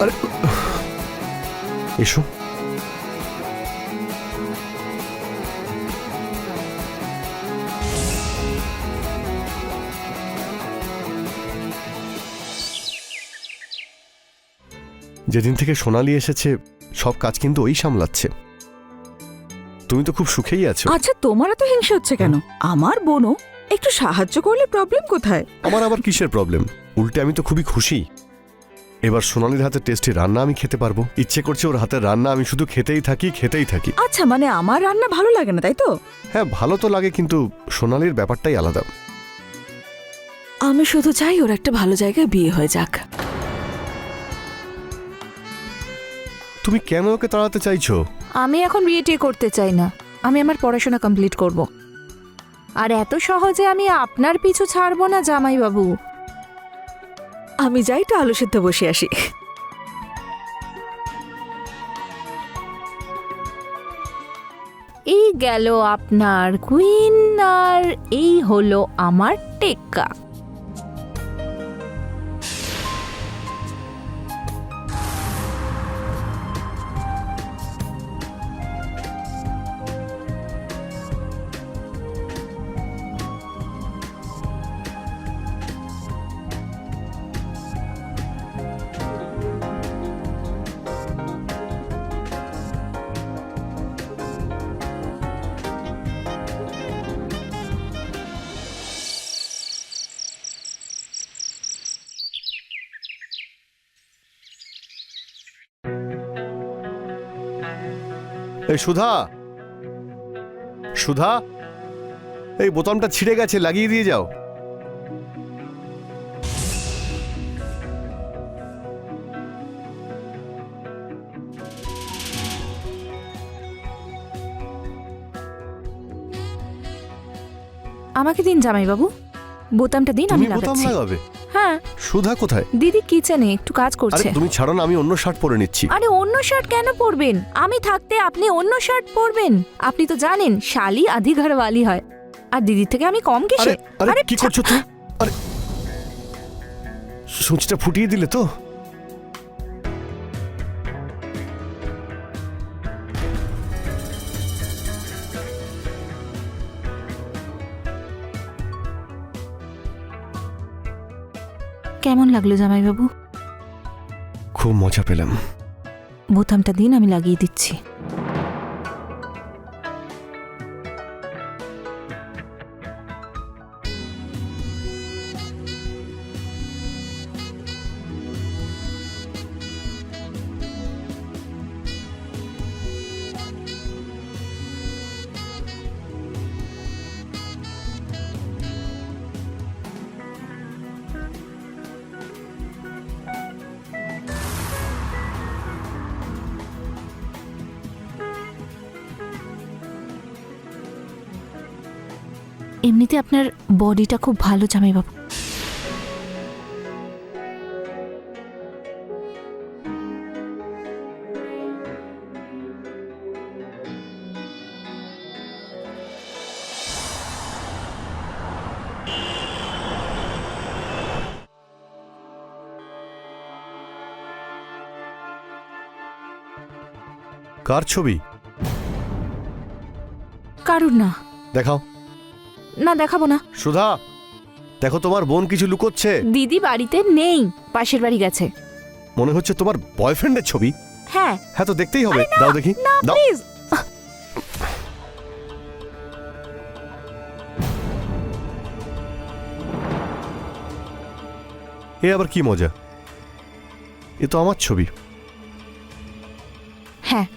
আরে এসো। যেদিন থেকে সোনালি এসেছে সব কাজ কিন্তু ওই সামলাচ্ছে। তুমি তো খুব সুখেই আছো। আচ্ছা, তোমার তো হিংসা হচ্ছে কেন? আমার বোনও একটু সাহায্য করলে প্রবলেম কোথায়? আমার আবার কিসের প্রবলেম? উল্টে আমি তো খুবই খুশি। এবার সোনালির হাতে টেস্টি রান্না আমি খেতে পারবো। ইচ্ছে করছে ওর হাতের রান্না আমি শুধু খেতেই থাকি। আচ্ছা, মানে আমার রান্না ভালো লাগে না, তাই তো? হ্যাঁ, ভালো তো লাগে, কিন্তু সোনালির ব্যাপারটাই আলাদা। আমি শুধু চাই ওর একটা ভালো জায়গায় বিয়ে হয়ে যাক। তুমি কেন ওকে তাড়াতে চাইছো? আমি এখন বিয়ে টিয়ে করতে চাই না। আমি আমার পড়াশোনা কমপ্লিট করব। আর এত সহজে আমি আপনার পিছু ছাড়বো না জামাইবাবু। আমি যাই তো আলু সিদ্ধ বসে আসি। এই গেল আপনার কুইন, আর এই হলো আমার টেক্কা। এই সুধা, সুধা, এই বোতামটা ছিঁড়ে গেছে, লাগিয়ে দিয়ে যাও। আমাকে দিন জামাইবাবু, বোতামটা দিন, আমি তুমি বোতাম লাগাচ্ছি। লাগাবে? হ্যাঁ। সুধা কোথায়? দিদি কিচেনে একটু কাজ আরে করছে। তুমি ছাড়ো না, আমি অন্য শার্ট পরে নিচ্ছি। আরে অন্য শার্ট কেন পরবেন? আমি থাকতে আপনি অন্য শার্ট পরবেন? আপনি তো জানেন শালি আধি ঘরওয়ালি হয়। আর দিদির থেকে আমি কম কিসে? আরে কি করছো তুমি? আরে সুচটা ফুটিয়ে দিলে তো। কেমন লাগলো জামাইবাবু? খুব মজা পেলাম। বোতামটা দিন, আমি লাগিয়ে দিচ্ছি। এমনিতে আপনার বডিটা খুব ভালো জামাইবাবু। কার ছবি? কারুর না। দেখাও। না, দেখাবো না। সুধা, দেখো তোমার বোন কিছু লুকোচ্ছে। দিদি বাড়িতে নেই, পাশের বাড়ি গেছে। মনে হচ্ছে তোমার বয়ফ্রেন্ডের ছবি। হ্যাঁ। হ্যাঁ, তো দেখতেই হবে। দাও দেখি, দাও। প্লিজ। এ আবার কি মজা? এ তো আমার ছবি। হ্যাঁ।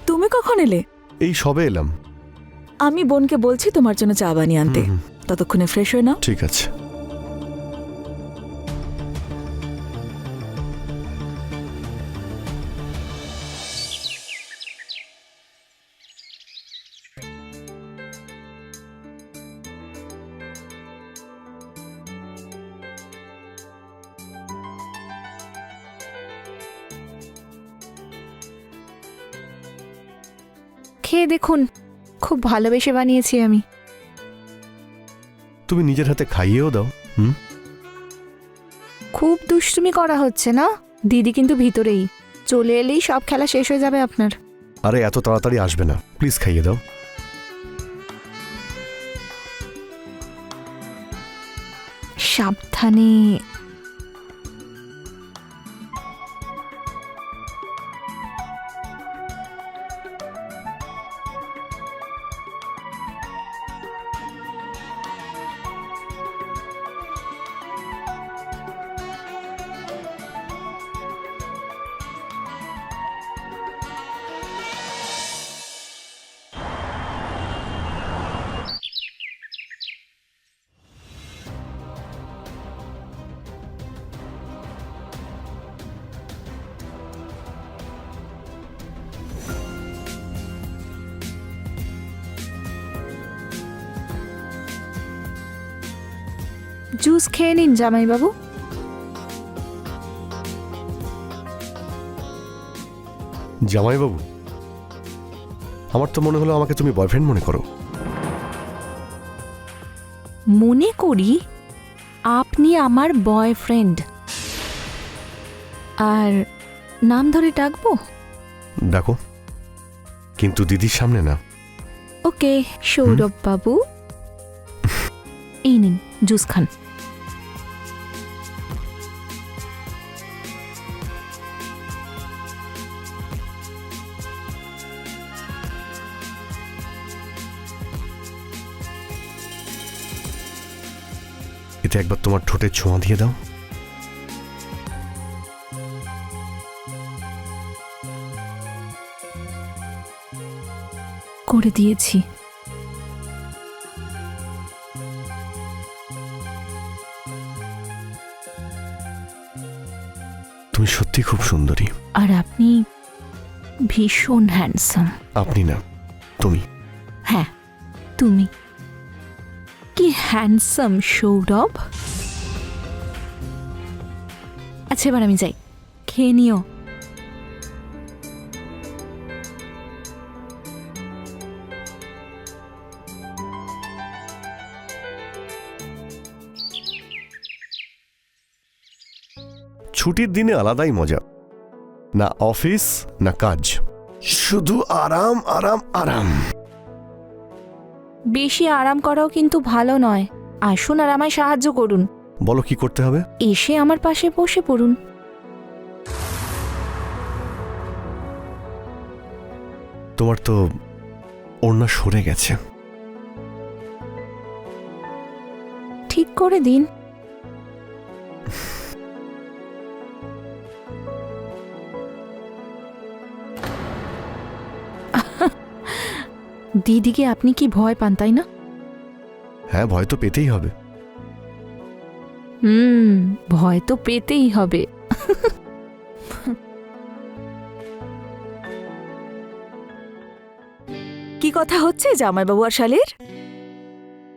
তুমি কখন এলে? এই সবে এলাম। আমি বোনকে বলছি তোমার জন্য চা বানিয়ে আনতে। ততক্ষণে ফ্রেশ হয়ে নাও। ঠিক আছে। খেয়ে দেখুন, খুব ভালোবেসে বানিয়েছি আমি। তুমি নিজের হাতে খাইয়েও দাও। হুম। খুব দুষ্টুমি করা হচ্ছে না? দিদি কিন্তু ভিতরেই, চলে এলেই সব খেলা শেষ হয়ে যাবে আপনার। আরে এত তাড়াতাড়ি আসবে না, প্লিজ খাইয়ে দাও। সাবধানে। জুস খেয়ে নিন জামাইবাবু। জামাইবাবু, আমার তো মনে হলো আমাকে তুমি বয়ফ্রেন্ড মনে করো। মনে করি আপনি আমার বয়ফ্রেন্ড। আর নাম ধরে ডাকবো? ডাকো, কিন্তু দিদির সামনে না। ওকে সৌরভ বাবু, এই নিন জুস খান। এতে একবার তোমার ঠোঁটে ছোঁয়া দিয়ে দাও। করে দিয়েছি। তুমি সত্যি খুব সুন্দরী। আর আপনি ভীষণ হ্যান্ডসাম। আপনি না, তুমি। হ্যাঁ তুমি। কি হ্যান্ডসাম সৌরভ। আচ্ছা এবার আমি যাই, খেয়ে নিও। ছুটির দিনে আলাদাই মজা, না অফিস না কাজ, শুধু আরাম আরাম আরাম। বেশি আরাম করাও কিন্তু ভালো নয়। আসুন আর আমায় সাহায্য করুন। বলো কি করতে হবে? এসে আমার পাশে বসে পড়ুন। তোমার তো ওড়না সরে গেছে। ঠিক করে দিন। দিদিকে আপনি কি ভয় পান, তাই না? হ্যাঁ, ভয় তো পেতেই হবে। ভয় তো পেতেই হবে। কি কথা হচ্ছে জামাইবাবু আর শালির?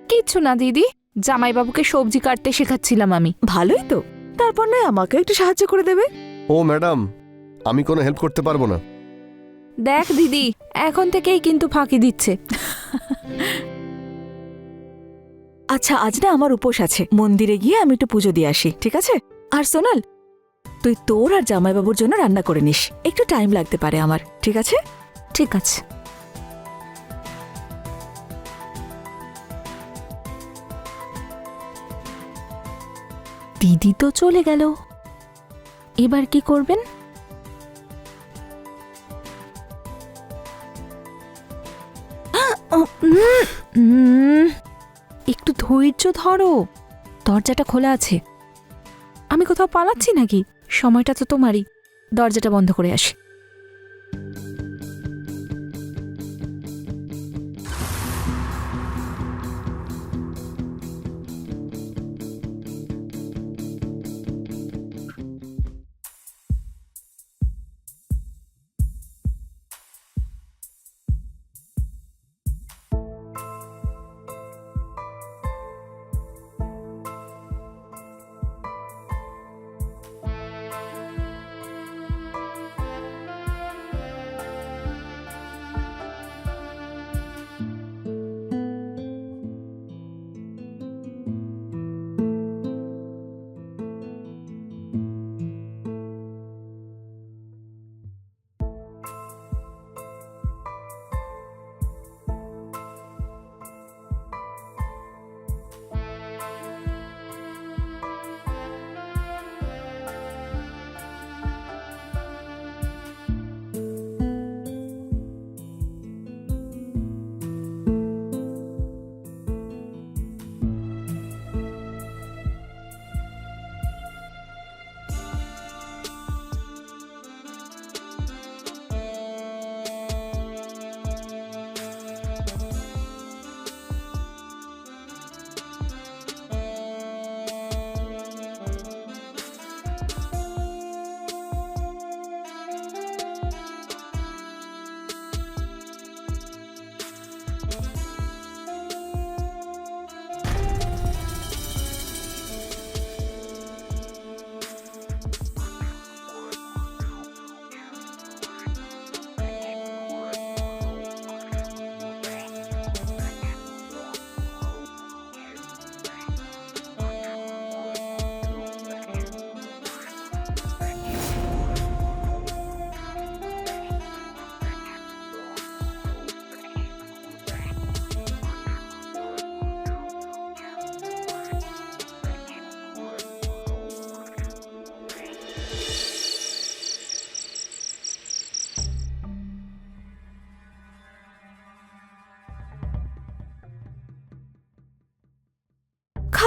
কিচ্ছু না দিদি, জামাইবাবুকে সবজি কাটতে শেখাচ্ছিলাম আমি। ভালোই তো, তারপর নয় আমাকে একটু সাহায্য করে দেবে। ও ম্যাডাম, আমি কোনো হেল্প করতে পারবো না। দেখ দিদি, এখন থেকেই কিন্তু ফাঁকি দিচ্ছে। আচ্ছা আজ না আমার উপোস আছে, মন্দিরে গিয়ে আমি একটু পুজো দিয়ে আসি, ঠিক আছে? আর সোনাল, তুই তোর আর জামাইবাবুর জন্য রান্না করে নিস, একটু টাইম লাগতে পারে আমার, ঠিক আছে? ঠিক আছে। দিদি তো চলে গেল, এবার কি করবেন? একটু ধৈর্য ধরো, দরজাটা খোলা আছে। আমি কোথাও পালাচ্ছি নাকি? সময়টা তো তোমারই, দরজাটা বন্ধ করে আসি।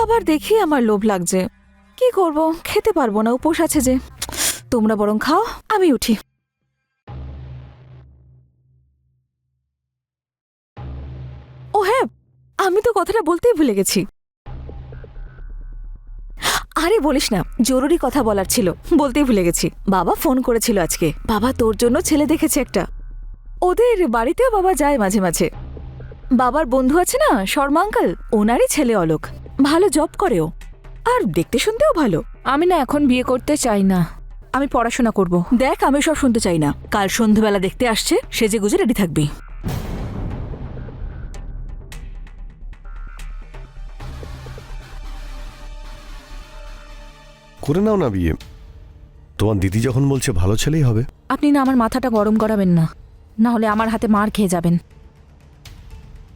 খাবার দেখি আমার লোভ লাগছে। কি করব, খেতে পারবো না, উপোস আছে যে। তোমরা বরং খাও, আমি উঠি। ও হ্যাঁ, আমি তো কথাটা বলতেই ভুলে গেছি। আরে বলিস না, জরুরি কথা বলার ছিল, বলতেই ভুলে গেছি। বাবা ফোন করেছিল আজকে। বাবা তোর জন্য ছেলে দেখেছে একটা। ওদের বাড়িতেও বাবা যায় মাঝে মাঝে। বাবার বন্ধু আছে না, শর্মা আঙ্কেল, ওনারই ছেলে অলোক। ভালো জব করেও, আর দেখতে শুনতেও ভালো। আমি না এখন বিয়ে করতে চাই না, আমি পড়াশোনা করব। দেখ, আমি সব শুনতে চাই না। কাল সন্ধ্যাবেলা দেখতে আসছে, সেজে গুজে রেডি থাকবি। করে নাও না বিয়ে। তোমার দিদি যখন বলছে ভালো ছেলেই হবে। আপনি না আমার মাথাটা গরম করাবেন না, না হলে আমার হাতে মার খেয়ে যাবেন।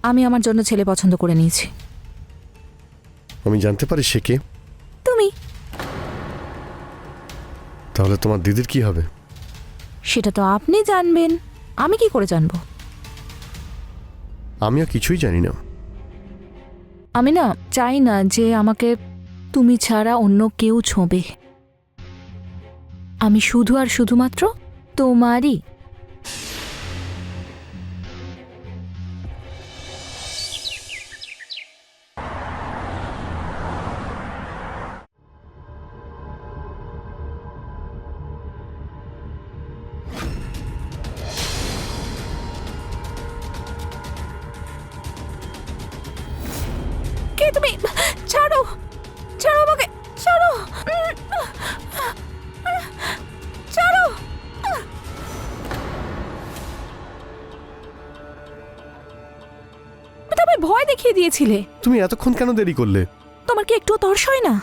আমি আমার জন্য ছেলে পছন্দ করে নিয়েছি। আমি জানতে পারি সে কে? তুমি। তাহলে তোমার দিদির কি হবে? সেটা তো আপনি জানবেন, আমি কি করে জানবো? আমিও কিছুই জানি না। আমি না চাই না যে আমাকে তুমি ছাড়া অন্য কেউ ছোঁবে। আমি শুধু আর শুধুমাত্র তোমারই। কে তুমি? ছাড়ো, ছাড়ো আমাকে, ছাড়ো, ছাড়ো। তুমি ভয় দেখিয়ে দিয়েছিলে। তুমি এতক্ষণ কেন দেরি করলে? তোমার কি একটু তর্স হয় না?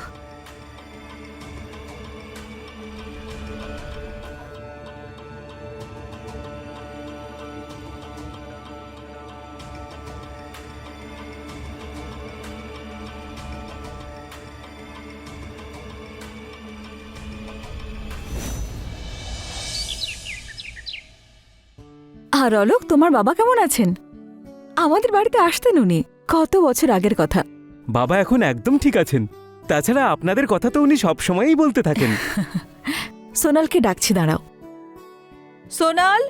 আর অলোক, তোমার বাবা কেমন আছেন? আমাদের বাড়িতে আসতেন উনি, কত বছর আগের কথা। বাবা এখন একদম ঠিক আছেন। তাছাড়া আপনাদের কথা তো উনি সবসময়ই বলতে থাকেন। সোনালকে ডাকছি, দাঁড়াও। সোনাল,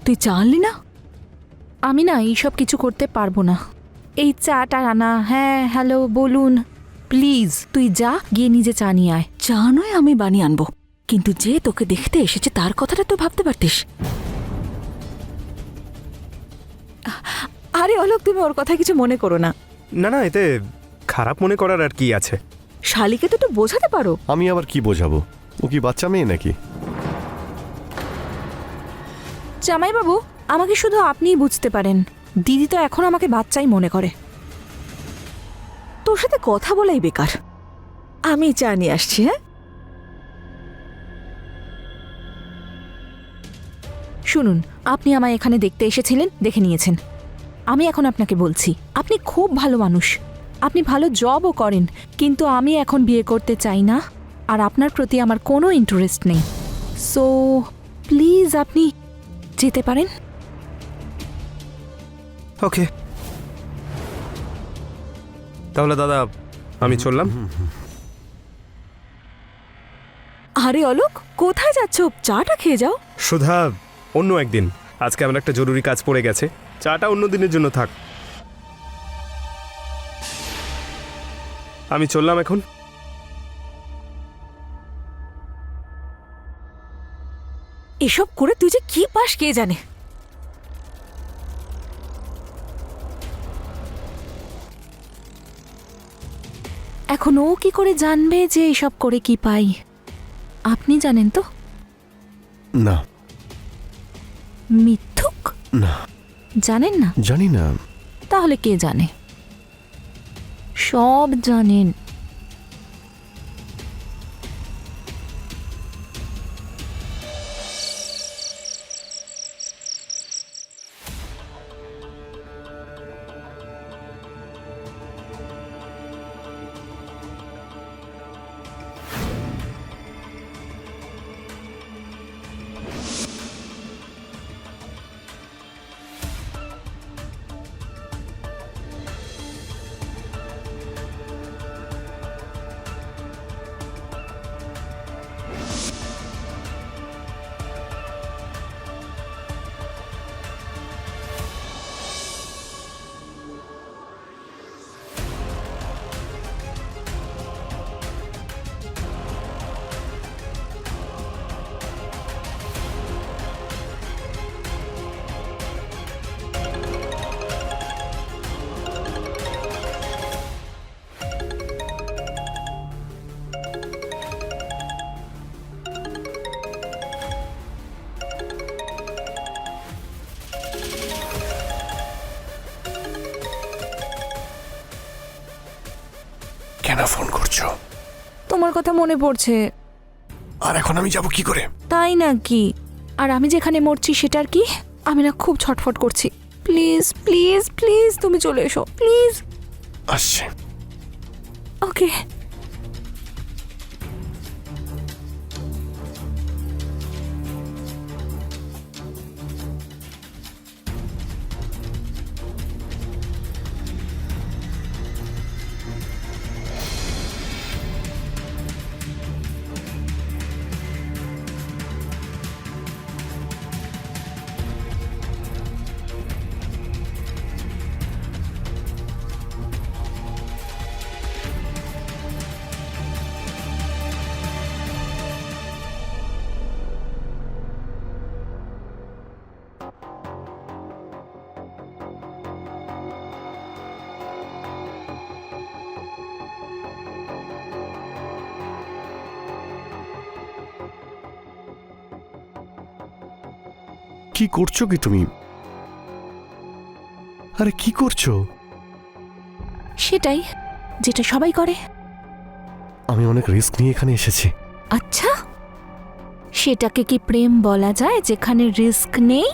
তুই চা আনলি না? আমি না এইসব কিছু করতে পারবো না। এই চাটা আনা, হ্যাঁ হ্যালো বলুন, প্লিজ তুই যা গিয়ে নিজে চা নিয়ে আয়। চা নয়, আমি বানিয়ে আনবো, কিন্তু যে তোকে দেখতে এসেছে তার কথাটা তো ভাবতে পারতিস। আরে অলোক, তুমি ওর কথা কিছু মনে করো না। না না, এতে খারাপ মনে করার আর কি আছে? শালিকে তো একটু বোঝাতে পারো। আমি আবার কি বোঝাবো? ও কি বাচ্চা মেয়ে নাকি? জামাইবাবু, আমাকে শুধু আপনিই বুঝতে পারেন। দিদি তো এখন আমাকে বাচ্চাই মনে করে। তোর সাথে কথা বলাই বেকার। আমি চা নিয়ে আসছি। হ্যাঁ, শুনুন, আপনি আমায় এখানে দেখতে এসেছিলেন, দেখে নিয়েছেন। আমি এখন আপনাকে বলছি, আপনি খুব ভালো মানুষ, আপনি ভালো জবও করেন, কিন্তু আমি এখন বিয়ে করতে চাই না, আর আপনার প্রতি আমার কোনো ইন্টারেস্ট নেই। সো প্লিজ আপনি যেতে পারেন। ওকে, তাহলে দাদা আমি চললাম। আরে অলোক, কোথায় যাচ্ছ? চাটা খেয়ে যাও। সুধা, অন্য একদিন। আজকে আমার একটা জরুরি কাজ পড়ে গেছে, চাটা অন্য দিনের জন্য থাক। আমি চললাম এখন। এসব করে তুই যে কি পাস কে জানে। এখন ও কি করে জানবে যে এসব করে কি পাই? আপনি জানেন তো? না। মিথ্যুক? না, জানেন না? জানি না। তাহলে কে জানে? সব জানেন। কেন ফোন করছো? তোমার কথা মনে পড়ছে। আর এখন আমি যাব কি করে? তাই নাকি? আর আমি যেখানে মরছি সেটার কি? আমি না খুব ছটফট করছি। প্লিজ প্লিজ প্লিজ তুমি চলে এসো প্লিজ। আসছে। ওকে। কি করছো কি তুমি? আরে কি করছো? সেটাই যেটা সবাই করে। আমি অনেক রিস্ক নিয়ে এখানে এসেছি। আচ্ছা, সেটাকে কি প্রেম বলা যায় যেখানে রিস্ক নেই?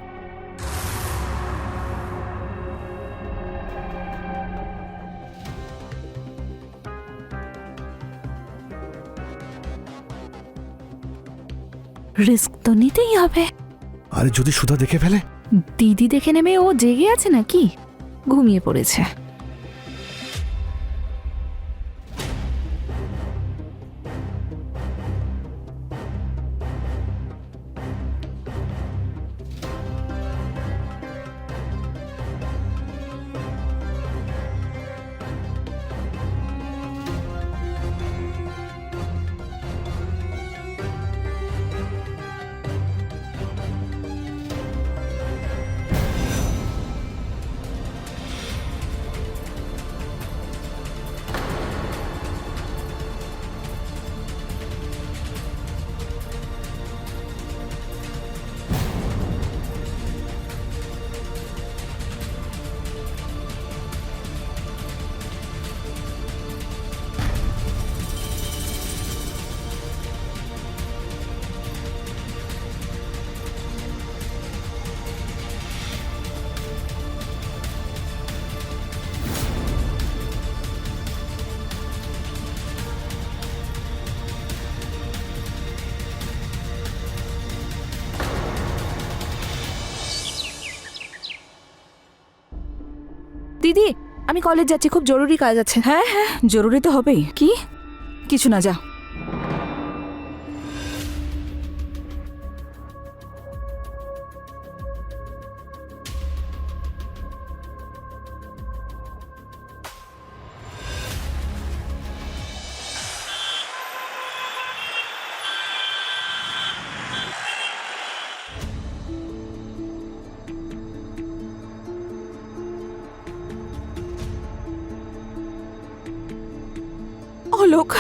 রিস্ক তো নিতেই হবে। আরে যদি সুধা দেখে ফেলে? দিদি দেখে নেমে ও জেগে আছে নাকি? ঘুমিয়ে পড়েছে। দিদি, আমি কলেজ যাচ্ছি, খুব জরুরি কাজ আছে। হ্যাঁ হ্যাঁ, জরুরি তো হবেই। কি? কিছু না, যা। অলোক,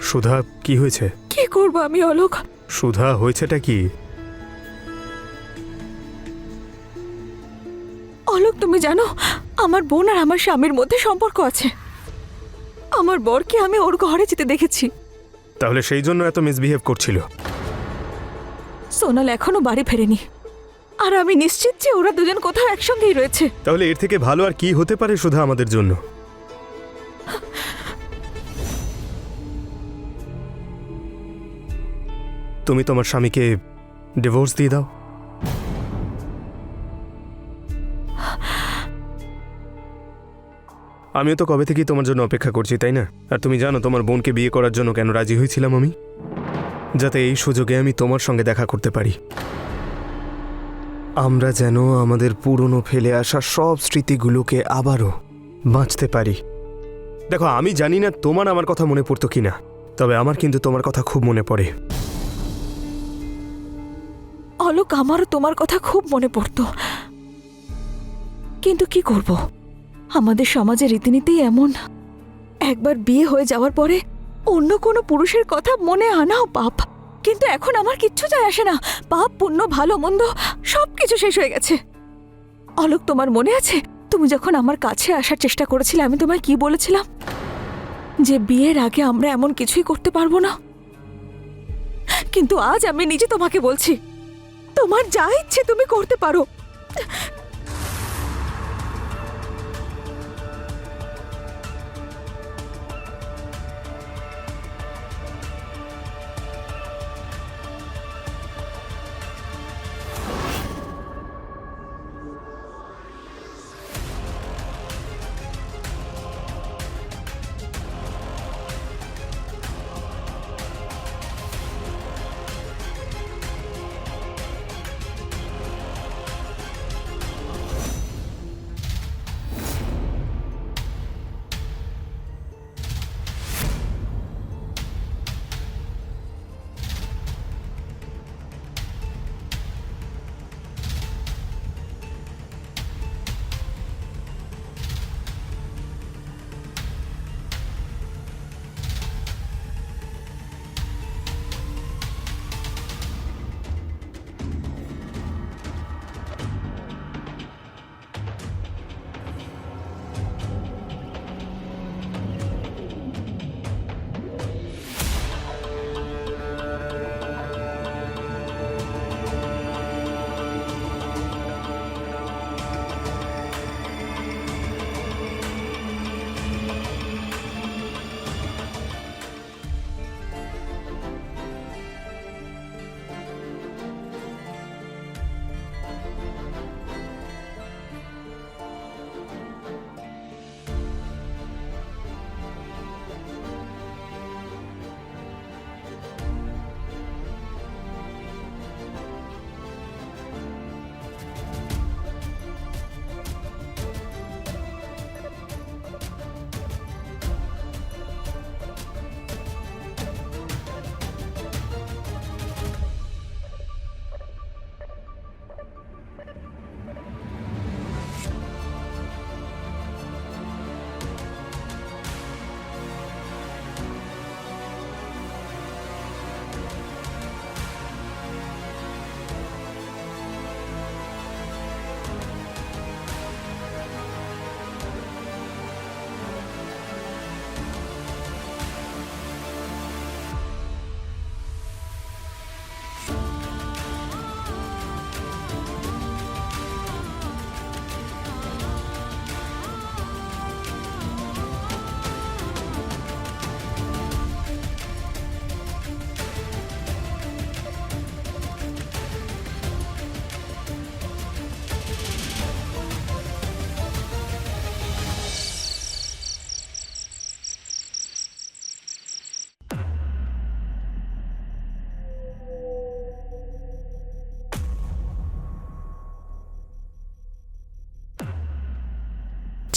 সুধা, কি হয়েছে? কি করবো আমি অলোক? সুধা, হয়েছেটা কি? অলোক, তুমি জানো আমার বোন আর আমার স্বামীর মধ্যে সম্পর্ক আছে। আমার বরকে আমি ওর ঘরে যেতে দেখেছি। তাহলে সেই জন্য এত মিসবিহেভ করছিল? সোনাল এখনো বাড়ি ফেরেনি, আর আমি নিশ্চিত যে ওরা দুজন কোথাও একসঙ্গেই রয়েছে। তাহলে এর থেকে ভালো আর কি হতে পারে সুধা আমাদের জন্য? তুমি তোমার স্বামীকে ডিভোর্স দিয়ে দাও। আমিও তো কবে থেকেই তোমার জন্য অপেক্ষা করছি, তাই না? আর তুমি জানো তোমার বোনকে বিয়ে করার জন্য কেন রাজি হয়েছিলাম আমি? যাতে এই সুযোগে আমি তোমার সঙ্গে দেখা করতে পারি। আমরা যেন আমাদের পুরনো ফেলে আসা সব স্মৃতিগুলোকে আবারও বাঁচতে পারি। দেখো, আমি জানি না তোমার আমার কথা মনে পড়তো কিনা, তবে আমার কিন্তু তোমার কথা খুব মনে পড়ে। অলোক, আমারও তোমার কথা খুব মনে পড়তো, কিন্তু কি করব, আমাদের সমাজের রীতিনীতি এমন। একবার বিয়ে হয়ে যাওয়ার পরে অন্য কোনো পুরুষের কথা মনে আনাও পাপ। কিন্তু এখন আমার কিচ্ছু যায় আসে না। পাপ পুণ্য ভালো মন্দ সবকিছু শেষ হয়ে গেছে। অলোক, তোমার মনে আছে তুমি যখন আমার কাছে আসার চেষ্টা করেছিলে আমি তোমায় কি বলেছিলাম, যে বিয়ের আগে আমরা এমন কিছুই করতে পারবো না। কিন্তু আজ আমি নিজে তোমাকে বলছি, তোমার যা ইচ্ছে তুমি করতে পারো।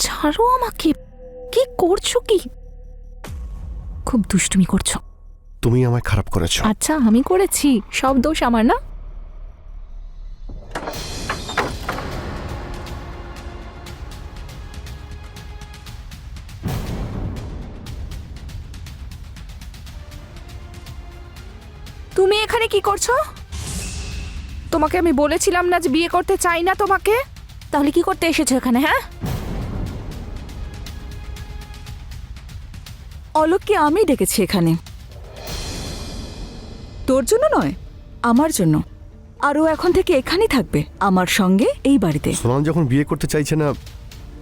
ছাড়ো আমাকে, কি করছো কি? খুব দুষ্টুমি করছো। তুমি আমায় খারাপ করেছো। আচ্ছা আমি করেছি, সব দোষ আমার না? তুমি এখানে কি করছো? তোমাকে আমি বলেছিলাম না যে বিয়ে করতে চাই না তোমাকে, তাহলে কি করতে এসেছো এখানে? হ্যাঁ, অলোককে আমি ডেকেছি এখানে, তোর জন্য নয়, আমার জন্য। আর ও এখন থেকে এখানেই থাকবে আমার সঙ্গে এই বাড়িতে। সোনাল যখন বিয়ে করতে চাইছে না,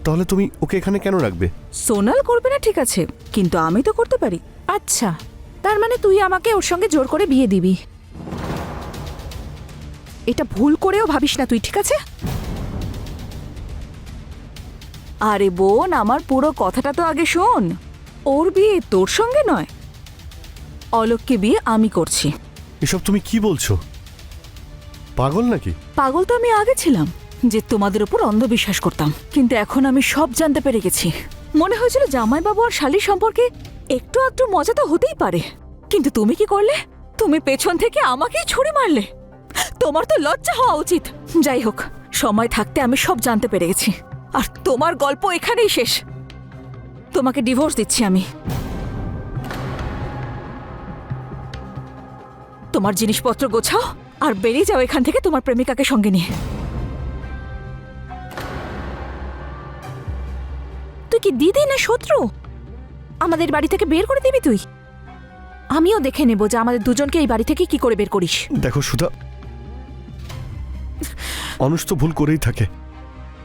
তাহলে তুমি ওকে এখানে কেন রাখবে? সোনাল করবে না ঠিক আছে, কিন্তু আমি তো করতে পারি। আচ্ছা তার মানে তুই আমাকে ওর সঙ্গে জোর করে বিয়ে দিবি? এটা ভুল করেও ভাবিস না তুই, ঠিক আছে? আরে বোন, আমার পুরো কথাটা তো আগে শোন। ওর বিয়ে তোর সঙ্গে নয়, অলোককে বিয়ে আমি করছি। এসব তুমি কি বলছো? পাগল নাকি? পাগল তো আমি আগে ছিলাম, যে তোমাদের উপর অন্ধবিশ্বাস করতাম, কিন্তু এখন আমি সব জানতে পেরে গেছি। মনে হয়েছিল জামাইবাবু আর শালির সম্পর্কে একটু আধটু মজা তো হতেই পারে, কিন্তু তুমি কি করলে? তুমি পেছন থেকে আমাকেই ছুরি মারলে। তোমার তো লজ্জা হওয়া উচিত। যাই হোক, সময় থাকতে আমি সব জানতে পেরে গেছি, আর তোমার গল্প এখানেই শেষ। তোমাকে ডিভোর্স দিচ্ছি আমি। তোমার জিনিসপত্র গোছাও আর বেরিয়ে যাও এখান থেকে তোমার প্রেমিকাকে সঙ্গে নিয়ে। কি দিদি না শত্রু? আমাদের বাড়ি থেকে বের করে দিবি তুই? আমিও দেখে নেব যে আমাদের দুজনকে এই বাড়ি থেকে কি করে বের করিস। দেখো সুধা, মানুষ তো ভুল করেই থাকে,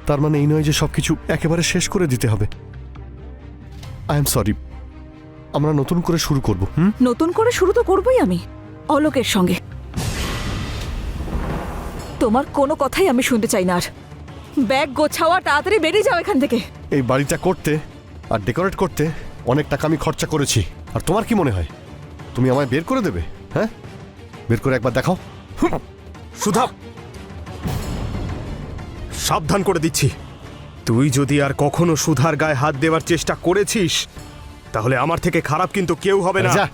তার মানে এই নয় যে সবকিছু একেবারে শেষ করে দিতে হবে। আই এম সরি, আমরা নতুন করে শুরু করব। নতুন করে শুরু তো করবই আমি, অলোকের সঙ্গে। তোমার কোনো কথাই আমি শুনতে চাই না আর। ব্যাগ গোছাওয়া, তাড়াতাড়ি বেরিয়ে যাও এখান থেকে। এই বাড়িটা করতে আর ডেকোরেট করতে অনেক টাকা আমি খরচা করেছি, আর তোমার কি মনে হয় তুমি আমায় বের করে দেবে? হ্যাঁ, বের করে একবার দেখাও। সুধা, সাবধান করে দিচ্ছি, তুই যদি আর কখনো সুধার গায়ে হাত দেওয়ার চেষ্টা করেছিস তাহলে আমার থেকে খারাপ কিন্তু কেউ হবে না। যা,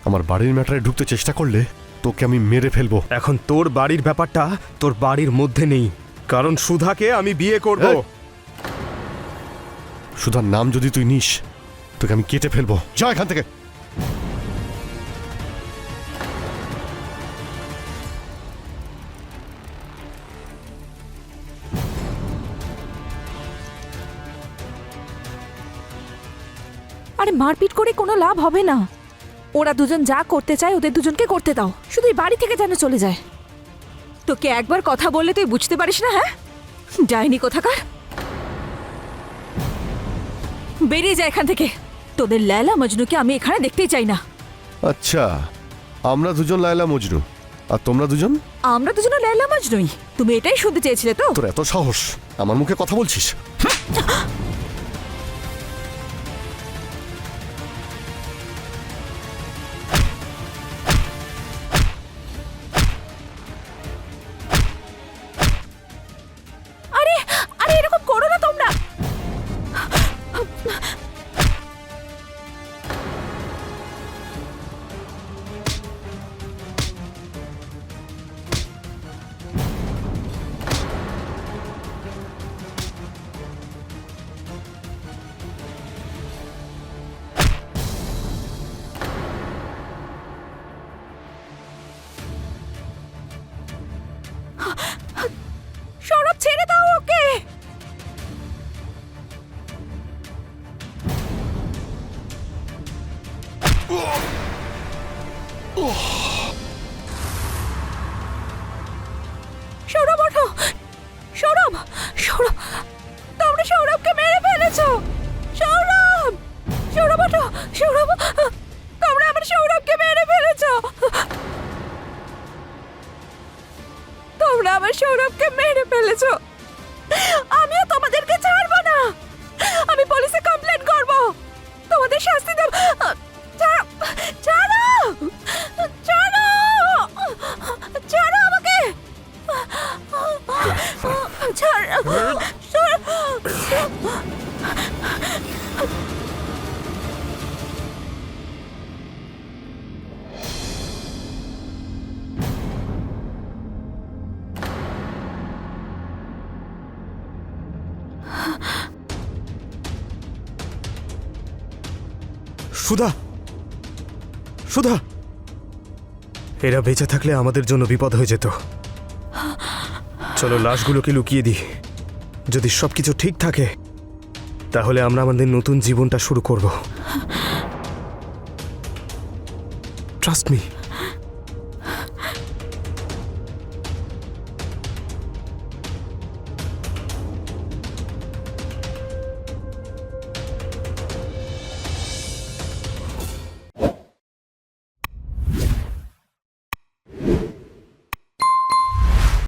আমার বাড়ির ম্যাটারে ঢুকতে চেষ্টা করলে তোকে আমি মেরে ফেলবো। এখন তোর বাড়ির ব্যাপারটা তোর বাড়ির মধ্যে নেই, কারণ সুধাকে আমি বিয়ে করব। এই! সুধার নাম যদি তুই নিস তোকে আমি কেটে ফেলবো। যা এখান থেকে। আরে মারপিট করে কোনো লাভ হবে না। ওরা দুজন যা করতে চায় ওদের দুজনকে করতে দাও, শুধু এই বাড়ি থেকে যেন চলে যায়। তোকে একবার কথা বললে তুই বুঝতে পারিস না? হ্যাঁ, যায়নি কোথাকার। বেরিয়ে যায় এখান থেকে। তোদের লায়লা মজনুকে আমি এখানে দেখতেই চাই না। আচ্ছা, আমরা দুজন লায়লা মজনু আর তোমরা দুজন? আমরা দুজনে লায়লা মজনুই। তুমি এটাই শুনতে চেয়েছিলে তো? তোর এত সাহস আমার মুখে কথা বলছিস? আরে আরে এরকম করো না তোমরা। সৌরভ, ছেড়ে দাও ওকে। সৌরভ ওঠো। সৌরভ, সৌরভ, তোমরা সৌরভকে মেরে ফেলেছো। সৌরভ, সৌরভ ওঠো। সৌরভ, তোমরা আমার সৌরভকে মেরে ফেলেছো। তোমরা আমার সৌরভকে মেরে ফেলেছো। আমিও তোমাদেরকে ছাড়বো না। আমি পুলিশে কমপ্লেন করব। তোমাদের শাস্তি দেব। ছাড়ো, ছাড়ো, ছাড়ো, ছাড়ো আমাকে। ছাড়ো, ছাড়ো। সুধা, সুধা, এরা বেঁচে থাকলে আমাদের জন্য বিপদ হয়ে যেত। চলো লাশগুলোকে লুকিয়ে দিই। যদি সবকিছু ঠিক থাকে তাহলে আমরা আমাদের নতুন জীবনটা শুরু করব। Trust me.